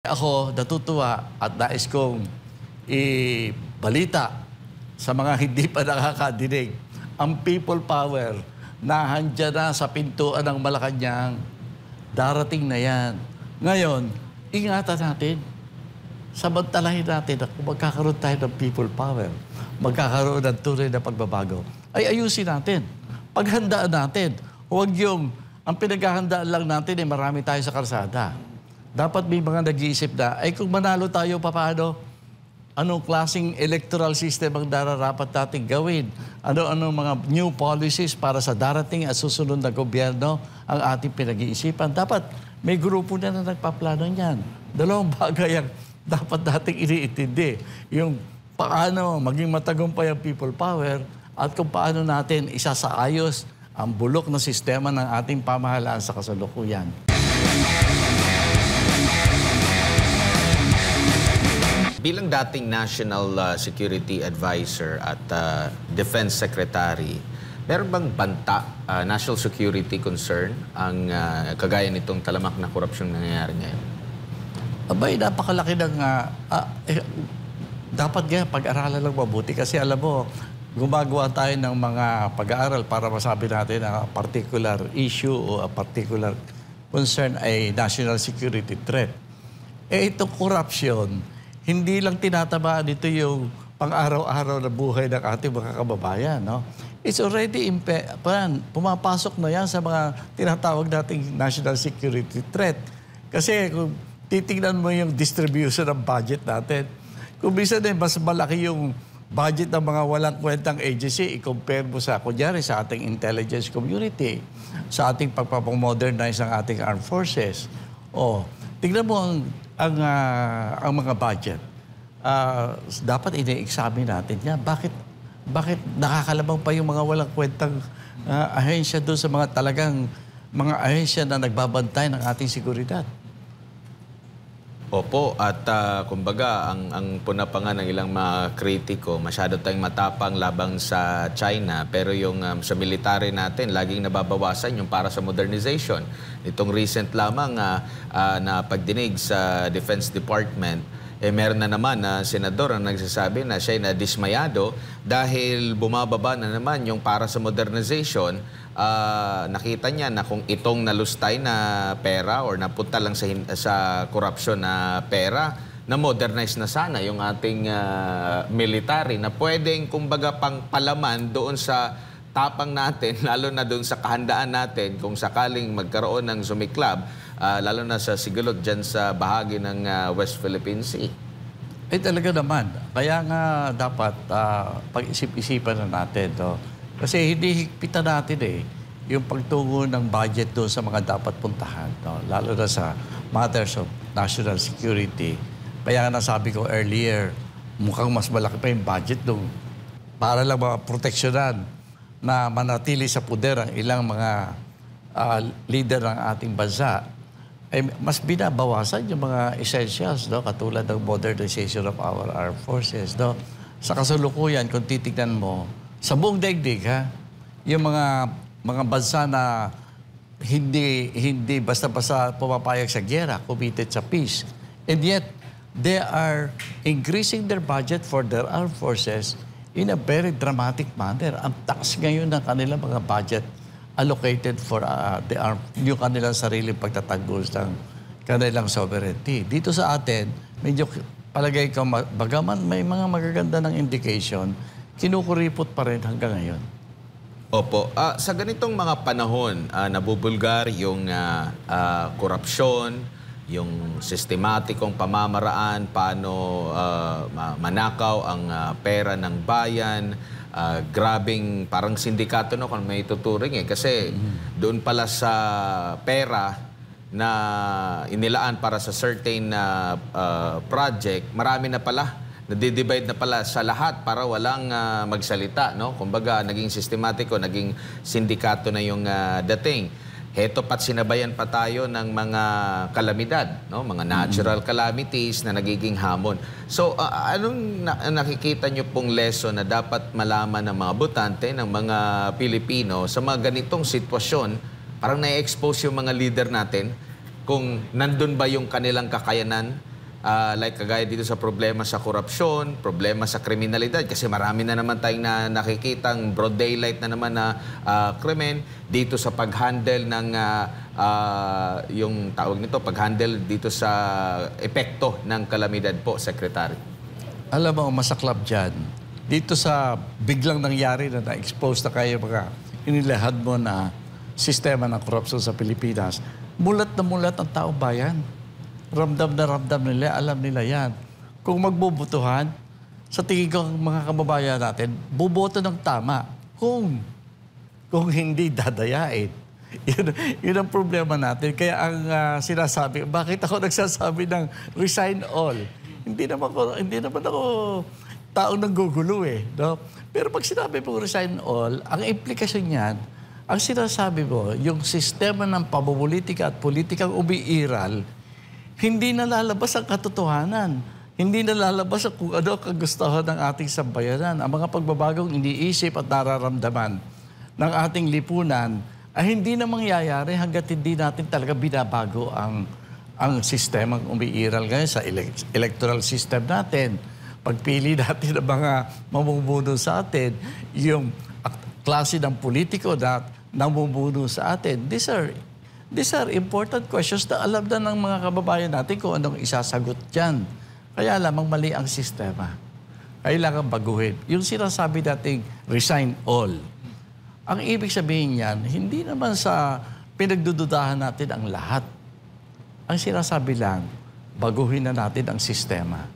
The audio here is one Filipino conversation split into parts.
Ako natutuwa at nais kong ibalita sa mga hindi pa nakakadinig ang people power na handyan na sa pintuan ng Malacanang. Darating na yan. Ngayon, ingatan natin. Samantalahin natin na kung magkakaroon tayo ng people power, magkakaroon ng tunay na pagbabago, ay ayusin natin. Paghandaan natin. Huwag yung, ang pinaghahandaan lang natin ay marami tayo sa karsada. Dapat may mga nag-iisip na, ay kung manalo tayo, paano? Anong klaseng electoral system ang dararapat natin gawin? Ano mga new policies para sa darating at susunod na gobyerno ang ating pinag-iisipan? Dapat may grupo na nagpaplano niyan. Dalawang bagay ang dapat nating iniintindi. Yung paano maging matagumpay ang people power at kung paano natin isasaayos ang bulok na sistema ng ating pamahalaan sa kasalukuyan. Bilang dating National Security Advisor at Defense Secretary, meron bang banta, national security concern ang kagaya nitong talamak na korupsyon nangyayari ngayon? Abay, napakalaki ng... dapat nga pag-aralan lang mabuti kasi alam mo, gumagawa tayo ng mga pag-aaral para masabi natin na particular issue o a particular concern ay national security threat. Itong corruption, hindi lang tinatamaan ito yung pang-araw-araw na buhay ng ating mga kababayan. No? It's already pumapasok na yan sa mga tinatawag nating national security threat. Kasi kung titignan mo yung distribution ng budget natin, kung minsan mas malaki yung budget ng mga walang kwentang agency, i-compare mo sa, kunyari, sa ating intelligence community, sa ating pagpapamodernize ng ating armed forces. O, tignan mo ang mga budget. Dapat ine-examine natin yan. Bakit nakakalabang pa yung mga walang kwentang ahensya doon sa mga talagang mga ahensya na nagbabantay ng ating seguridad? Opo, at kumbaga, ang puna pa nga ng ilang mga kritiko, masyado tayong matapang labang sa China, pero yung sa military natin, laging nababawasan yung para sa modernization. Itong recent lamang na pagdinig sa Defense Department, meron na naman na senador ang nagsasabi na siya na dismayado dahil bumababa na naman yung para sa modernization. Nakita niya na kung itong nalustay na pera or napunta lang sa korupsyon na pera, na modernize na sana yung ating military na pwedeng kumbaga pang palaman doon sa tapang natin, lalo na doon sa kahandaan natin kung sakaling magkaroon ng sumiklab, lalo na sa sigulot dyan sa bahagi ng West Philippine Sea. Talaga naman. Kaya nga dapat pag-isip-isipan na natin. No? Kasi hindi higpitan natin yung pagtungo ng budget doon sa mga dapat puntahan. No? Lalo na sa matters of national security. Kaya nga nasabi ko earlier, mukhang mas malaki pa yung budget doon para lang maproteksyonan na manatili sa puder ang ilang mga leader ng ating bansa. Mas binabawasan yung mga essentials, no? Katulad ng modernization of our armed forces. No? Sa kasalukuyan, kung titignan mo, sa buong daigdig, yung mga bansa na hindi basta-basta pumapayag sa giyera, committed sa peace. And yet, they are increasing their budget for their armed forces in a very dramatic manner. Ang taas ngayon ng kanilang mga budget allocated for yung kanilang sariling pagtatanggol ng kanilang sovereignty. Dito sa atin, medyo palagay ko, bagaman may mga magaganda ng indication, kinukuripot pa rin hanggang ngayon. Opo. Sa ganitong mga panahon, nabubulgar yung korupsyon, yung sistematikong pamamaraan, paano manakaw ang pera ng bayan, grabing parang sindikato no kung may tuturing kasi doon pala sa pera na inilaan para sa certain project, marami na pala, nadidivide na pala sa lahat para walang magsalita, no? Kumbaga, naging sistematiko, naging sindikato na yung dating. Heto pat sinabayan pa tayo ng mga kalamidad, no? Mga natural calamities na nagiging hamon. So, anong nakikita nyo pong lesson na dapat malaman ng mga botante, ng mga Pilipino sa mga ganitong sitwasyon? Parang na-expose yung mga leader natin kung nandun ba yung kanilang kakayanan like kagaya dito sa problema sa korupsyon, problema sa kriminalidad, kasi marami na naman tayong nakikitang broad daylight na naman na krimen dito sa pag-handle ng yung tawag nito, pag-handle dito sa epekto ng kalamidad po, Secretary. Alam mo, masaklap dyan. Dito sa biglang nangyari na na-expose na kayo mga inilahad mo na sistema ng korupsyon sa Pilipinas, mulat na mulat ang taong bayan. Ramdam na ramdam nila, alam nila yan. Kung magbubutuhan, sa tingin ko mga kababayan natin, buboto ng tama. Kung hindi dadayain. Yun ang problema natin. Kaya ang sinasabi, bakit ako nagsasabi ng resign all? Hindi naman ako taong nanggugulo eh. No? Pero pag sinabi mo resign all, ang implikasyon niyan, ang sinasabi mo, yung sistema ng pamumulitika at politikang umiiral, hindi na lalabas ang katotohanan. Hindi na lalabas ang kung ano kagustuhan ng ating sambayanan. Ang mga pagbabagong iniisip at nararamdaman ng ating lipunan ay hindi na mangyayari hanggat hindi natin talaga binabago ang sistemang umiiral ngayon sa electoral system natin. Pagpili natin ng mga mamumuno sa atin, yung klase ng politiko na namumuno sa atin, These are important questions na alam na ng mga kababayan natin kung anong isasagot dyan. Kaya lamang mali ang sistema. Kailangan baguhin. Yung sinasabi nating resign all. Ang ibig sabihin niyan, hindi naman sa pinagdududahan natin ang lahat. Ang sinasabi lang, baguhin na natin ang sistema.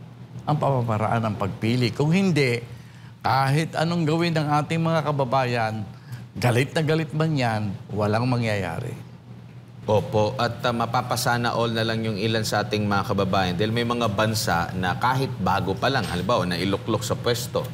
Ang pamamaraan ng pagpili. Kung hindi, kahit anong gawin ng ating mga kababayan, galit na galit man yan, walang mangyayari. Opo, at mapapasana all na lang yung ilan sa ating mga kababayan dahil may mga bansa na kahit bago pa lang, halimbawa na iluklok sa pwesto,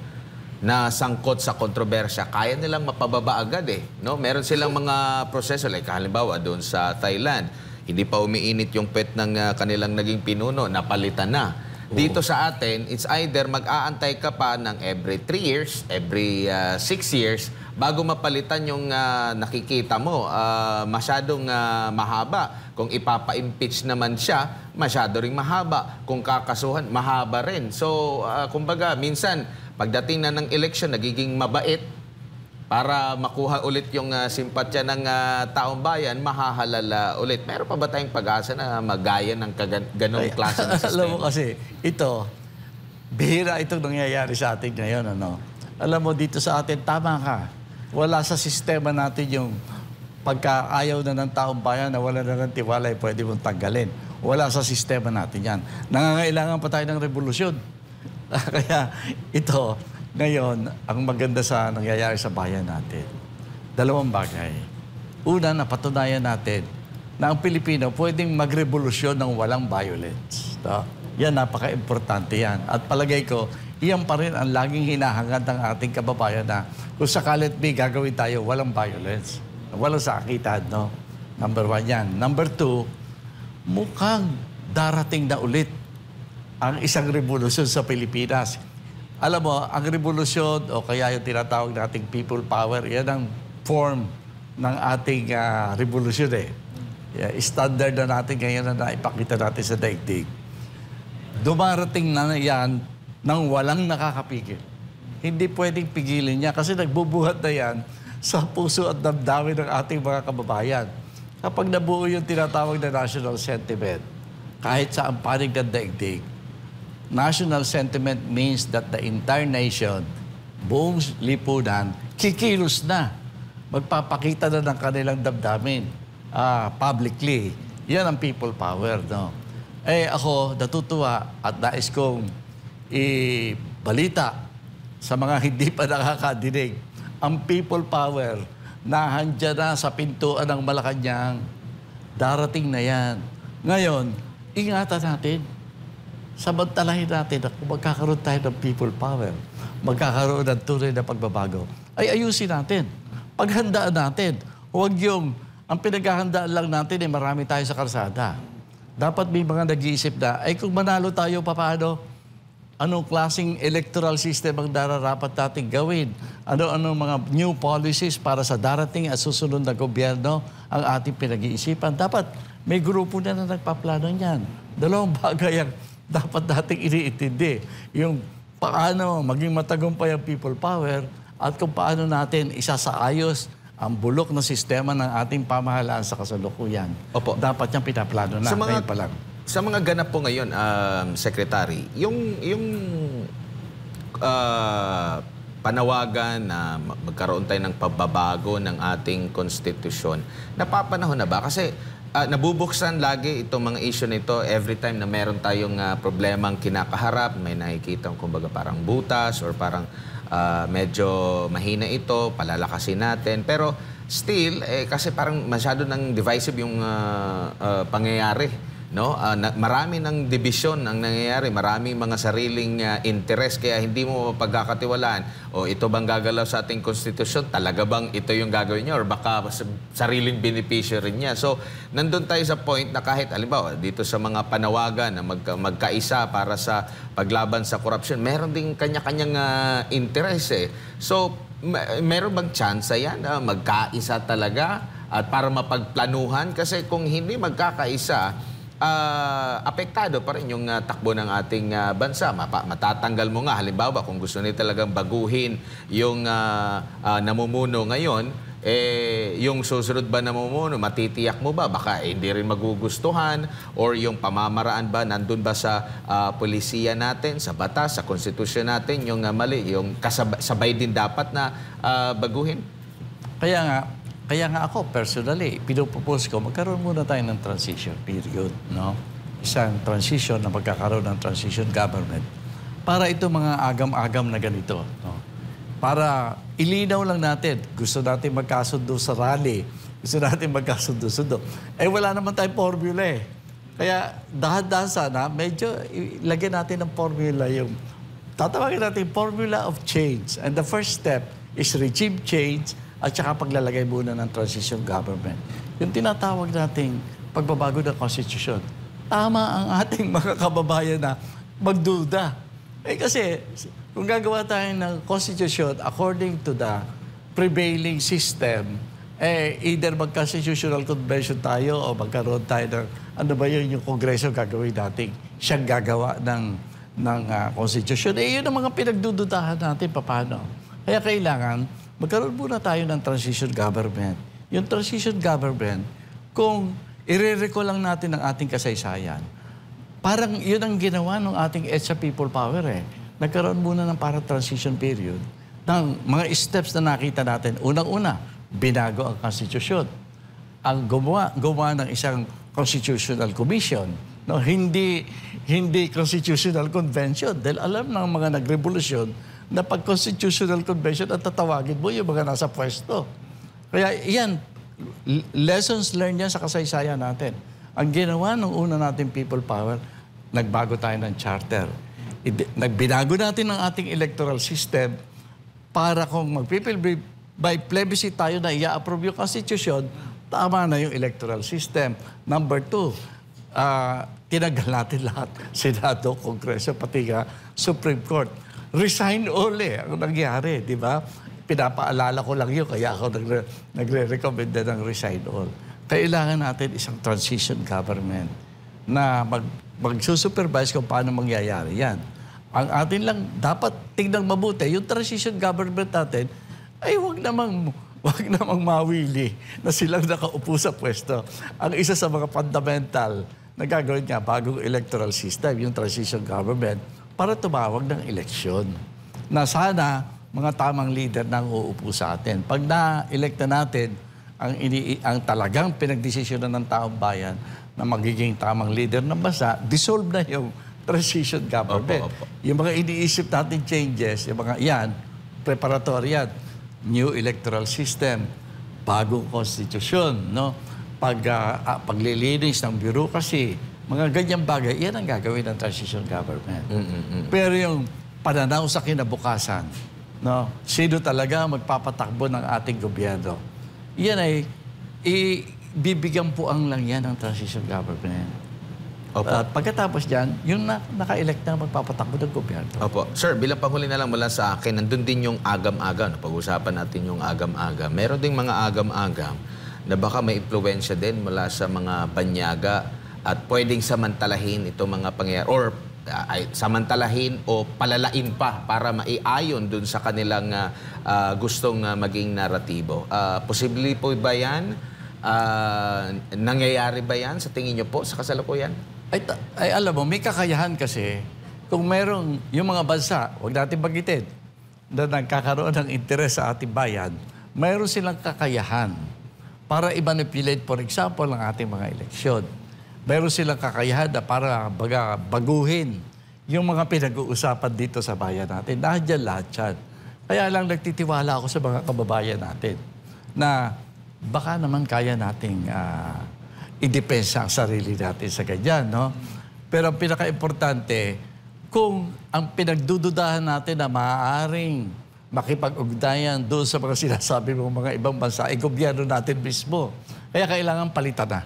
na sangkot sa kontrobersya, kaya nilang mapababa agad eh. No? Meron silang mga proseso, like halimbawa doon sa Thailand, hindi pa umiinit yung pet ng kanilang naging pinuno, napalitan na. Dito sa atin, it's either mag-aantay ka pa ng every 3 years, every 6 years, bago mapalitan yung nakikita mo, masyadong mahaba. Kung ipapa-impeach naman siya, masyado ring mahaba. Kung kakasuhan, mahaba rin. So, kumbaga, minsan, pagdating na ng eleksyon, nagiging mabait para makuha ulit yung simpatya ng taong bayan, mahahalala ulit. Meron pa ba tayong pag-asa na magaya ng ganong klase ng sistema? Alam mo kasi, ito, bihira itong nangyayari sa atin ngayon. Ano? Alam mo, dito sa atin, tama ka. Wala sa sistema natin yung pagkaayaw na ng taong bayan na wala na ng tiwala, pwede mong tanggalin. Wala sa sistema natin yan. Nangangailangan pa tayo ng revolusyon. Kaya ito, ngayon, ang maganda sa nangyayari sa bayan natin, dalawang bagay. Una, napatunayan natin na ang Pilipino pwedeng magrevolusyon ng walang violence. No? Yan, napaka-importante yan. At palagay ko, iyan pa rin ang laging hinahangad ng ating kababayan na kung sakalit may gagawin tayo, walang violence. Walang sakitan, no? Number 1 yan. Number 2, mukhang darating na ulit ang isang revolusyon sa Pilipinas. Alam mo, ang revolusyon o kaya yung tinatawag nating people power, yan ang form ng ating revolusyon eh. Yeah, standard na natin ngayon na naipakita natin sa daigdig. Dumarating na yan nang walang nakakapigil. Hindi pwedeng pigilin niya kasi nagbubuhat na yan sa puso at damdamin ng ating mga kababayan. Kapag nabuo yung tinatawag na national sentiment, kahit sa ang panig ng daigdig, national sentiment means that the entire nation, buong lipunan, kikilos na. Magpapakita na ng kanilang damdamin publicly. Yan ang people power, no? Eh ako, natutuwa at nais kong ibalita sa mga hindi pa nakakadinig. Ang people power na handyan na sa pintuan ng Malacanang, darating na yan. Ngayon, ingatan natin. Samantalahin natin na kung magkakaroon tayo ng people power, magkakaroon ng tunay na pagbabago, ay ayusin natin. Paghandaan natin. Huwag yung, ang pinaghahandaan lang natin ay marami tayo sa karsada. Dapat may mga nag-iisip na, ay kung manalo tayo, paano? Anong klaseng electoral system ang dararapat natin gawin? Ano mga new policies para sa darating at susunod na gobyerno ang ating pinag-iisipan? Dapat may grupo na nagpaplano niyan. Dalawang bagay ang dapat dating iniintindi. Yung paano maging matagumpay ang people power at kung paano natin isasaayos ang bulok na sistema ng ating pamahalaan sa kasalukuyan. Opo. Dapat niyang pinaplano na ngayon pa lang. Sa mga ganap po ngayon, Secretary, yung panawagan na magkaroon tayo ng pagbabago ng ating konstitusyon, napapanahon na ba? Kasi nabubuksan lagi itong mga issue nito every time na meron tayong problemang kinakaharap, may nakikita kumbaga parang butas or parang medyo mahina ito, palalakasin natin. Pero still, kasi parang masyado ng divisive yung pangyayari. No? Marami ng division ang nangyayari, maraming mga sariling interest, kaya hindi mo pagkakatiwalaan, o ito bang gagalaw sa ating konstitusyon, talaga bang ito yung gagawin niya, or baka sariling benepisyo rin niya. So, nandun tayo sa point na kahit, halimbawa, dito sa mga panawagan na magkaisa para sa paglaban sa korupsyon, meron ding kanya-kanyang interest eh. So, meron bang chance yan na magkaisa talaga at para mapagplanuhan? Kasi kung hindi magkakaisa, apektado pa rin yung takbo ng ating bansa. Matatanggal mo nga, halimbawa, kung gusto nila talagang baguhin yung namumuno ngayon, yung susunod ba namumuno, matitiyak mo ba? Baka hindi rin magugustuhan, or yung pamamaraan ba, nandun ba sa polisiya natin, sa batas, sa konstitusyon natin, yung mali, yung sabay din dapat na baguhin? Kaya nga ako, personally, pinupropose ko, magkaroon muna tayo ng transition period, no? Isang transition na magkakaroon ng transition government para ito mga agam-agam na ganito, no? Para ilinaw lang natin, gusto natin magkasundo sa rally, gusto natin magkasundo-sundo. Wala naman tayong formula eh. Kaya dahan-dahan sana, medyo ilagyan natin ng formula yung, tatawagin natin formula of change. And the first step is regime change, at saka paglalagay muna ng transition government. Yung tinatawag nating pagbabago ng konstitusyon. Tama ang ating mga kababayan na magduda. Kasi kung gagawa tayo ng konstitusyon according to the prevailing system, either mag-constitutional convention tayo o magkaroon tayo ng, ano ba yun, yung kongreso gagawin natin. Siyang gagawa ng konstitusyon. Yun ang mga pinagdududahan natin, paano. Kaya kailangan magkaroon muna tayo ng transition government. Yung transition government, kung i-recall lang natin ang ating kasaysayan, parang yun ang ginawa ng ating EDSA People Power eh. Nagkaroon muna ng parang transition period ng mga steps na nakita natin. Unang-una, binago ang konstitusyon. Ang gumawa ng isang constitutional commission. No? Hindi constitutional convention. Dahil alam ng mga nagrevolusyon na pag constitutional convention at tatawagin mo yung mga nasa pwesto. Kaya yan, lessons learned yan sa kasaysayan natin. Ang ginawa ng una nating people power, nagbago tayo ng charter. Nagbinago natin ang ating electoral system para kung by plebiscite tayo na i-approve yung constitution, tama na yung electoral system. Number 2, tinagal natin lahat. Senado, Kongreso, pati nga Supreme Court. Resign all ang nangyari, di ba? Pinapaalala ko lang yun, kaya ako nagre-recommend ng resign all. Kailangan natin isang transition government na mag-supervise kung paano mangyayari yan. Ang atin lang, dapat tingnan mabuti, yung transition government natin, ay wag namang mawili na silang nakaupo sa pwesto. Ang isa sa mga fundamental na gagawin nga, bagong electoral system, yung transition government, para tumawag ng eleksyon. Na sana mga tamang leader nang uupo sa atin. Pag na-electa natin ang talagang pinagdesisyonan ng taong bayan na magiging tamang leader ng bansa, dissolve na yung transition government. Opo. Yung mga iniisip natin changes, yung mga yan, preparatory yan, new electoral system, bagong konstitusyon, no? Paglilinis ng bureaucracy, mga ganyang bagay, yan ang gagawin ng transition government. Pero yung pananaw sa kinabukasan, no? Sino talaga magpapatakbo ng ating gobyerno? Yan ay bibigyan puang lang yan ng transition government. Opo. At pagkatapos dyan, yung naka-elect na magpapatakbo ng gobyerno. Opo. Sir, bilang panghuli na lang mula sa akin, nandun din yung agam-agam. Pag-usapan natin yung agam-agam. Meron ding mga agam-agam na baka may impluwensya din mula sa mga banyaga at pwedeng samantalahin itong mga pangyayari or samantalahin o palalain pa para maiayon dun sa kanilang gustong maging naratibo. Posible po ba yan? Nangyayari ba yan sa tingin nyo po sa kasalukuyan? Ay alam mo, may kakayahan kasi kung merong yung mga bansa, huwag natin bagitin, na nagkakaroon ng interes sa ating bayan, mayroon silang kakayahan para i-manipulate, for example, ang ating mga eleksyon. Mayroon silang kakayahan na para baguhin yung mga pinag-uusapan dito sa bayan natin. Nandiyan lahat yan. Kaya lang nagtitiwala ako sa mga kababayan natin na baka naman kaya nating i-depensa ang sarili natin sa ganyan, no? Pero ang pinaka-importante, kung ang pinagdududahan natin na maaaring makipag-ugnayan doon sa mga sinasabi ng mga ibang bansa, ay gobyerno natin mismo. Kaya kailangan palitan na.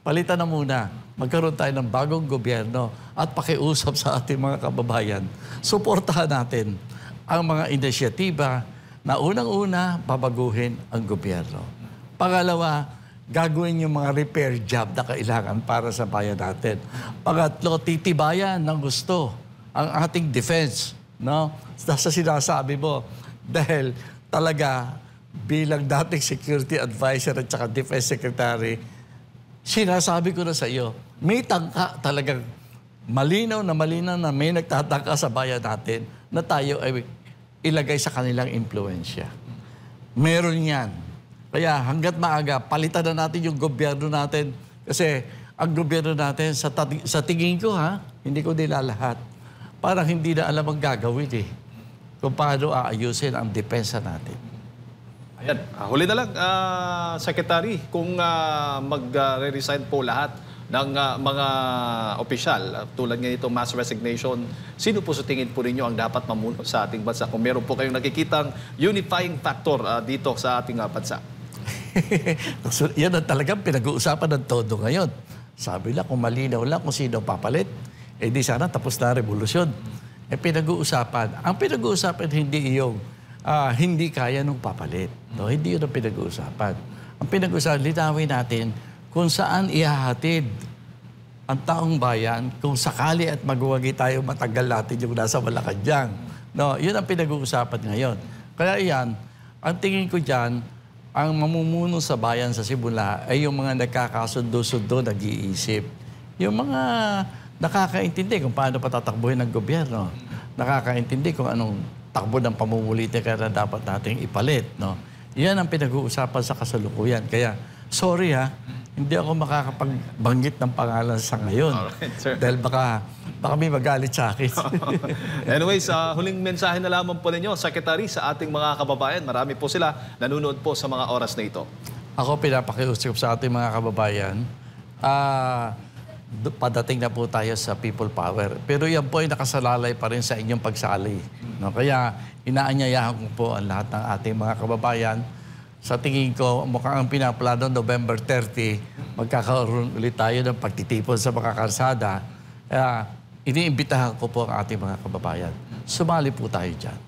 Palitan na muna. Magkaroon tayo ng bagong gobyerno at pakiusap sa ating mga kababayan. Suportahan natin ang mga inisyatiba na unang-una, babaguhin ang gobyerno. Pangalawa, gagawin yung mga repair job na kailangan para sa bayan natin. Pangatlo, titibayan ng gusto ang ating defense, no? Sa sinasabi mo, dahil talaga bilang dating security advisor at saka defense secretary, sinasabi ko na sa iyo, may tangka talagang malinaw na may nagtatangka sa bayan natin na tayo ay ilagay sa kanilang impluensya. Meron yan. Kaya hanggat maaga, palitan na natin yung gobyerno natin. Kasi ang gobyerno natin, sa tingin ko hindi ko nilalahat. Parang hindi na alam ang gagawin kung paano aayusin ang depensa natin. Ayan, huli na lang, Secretary, kung mag-resign po lahat ng mga opisyal, tulad nga itong mass resignation, sino po sa tingin po ninyo ang dapat mamuno sa ating bansa? Kung meron po kayong nakikitang unifying factor dito sa ating bansa. So, yan ang talagang pinag-uusapan ng todo ngayon. Sabi lang, kung malinaw lang kung sino papalit, di sana tapos na revolusyon. Pinag-uusapan. Ang pinag-uusapan hindi yung hindi kaya nung papalit. No? Hindi yun ang pinag-uusapan. Ang pinag-uusapan, linawin natin kung saan ihahatid ang taong bayan kung sakali at magwagi tayo matagal natin yung nasa Malacanang. No, yun ang pinag-uusapan ngayon. Kaya iyan, ang tingin ko dyan, ang mamumuno sa bayan sa simula ay yung mga nagkakasundo-sundo, nag-iisip. Yung mga nakakaintindi kung paano patatakbuhin ng gobyerno. Nakakaintindi kung anong takbo ng pamumulitika na dapat nating ipalit. No? Yan ang pinag-uusapan sa kasalukuyan. Kaya, sorry hindi ako makakapagbanggit ng pangalan sa ngayon. Alright, sir. Dahil baka may magalit sa akin. Anyways, huling mensahe na lamang po ninyo, Secretary, sa ating mga kababayan. Marami po sila nanonood po sa mga oras na ito. Ako pinapakiusap sa ating mga kababayan, padating na po tayo sa people power. Pero yan po ay nakasalalay pa rin sa inyong pagsali. No? Kaya inaanyayahan ko po ang lahat ng ating mga kababayan. Sa tingin ko, mukhang ang pinaplano November 30, magkakaroon ulit tayo ng pagtitipon sa mga kalsada. Kaya iniimbitahan ko po ang ating mga kababayan. Sumali po tayo dyan.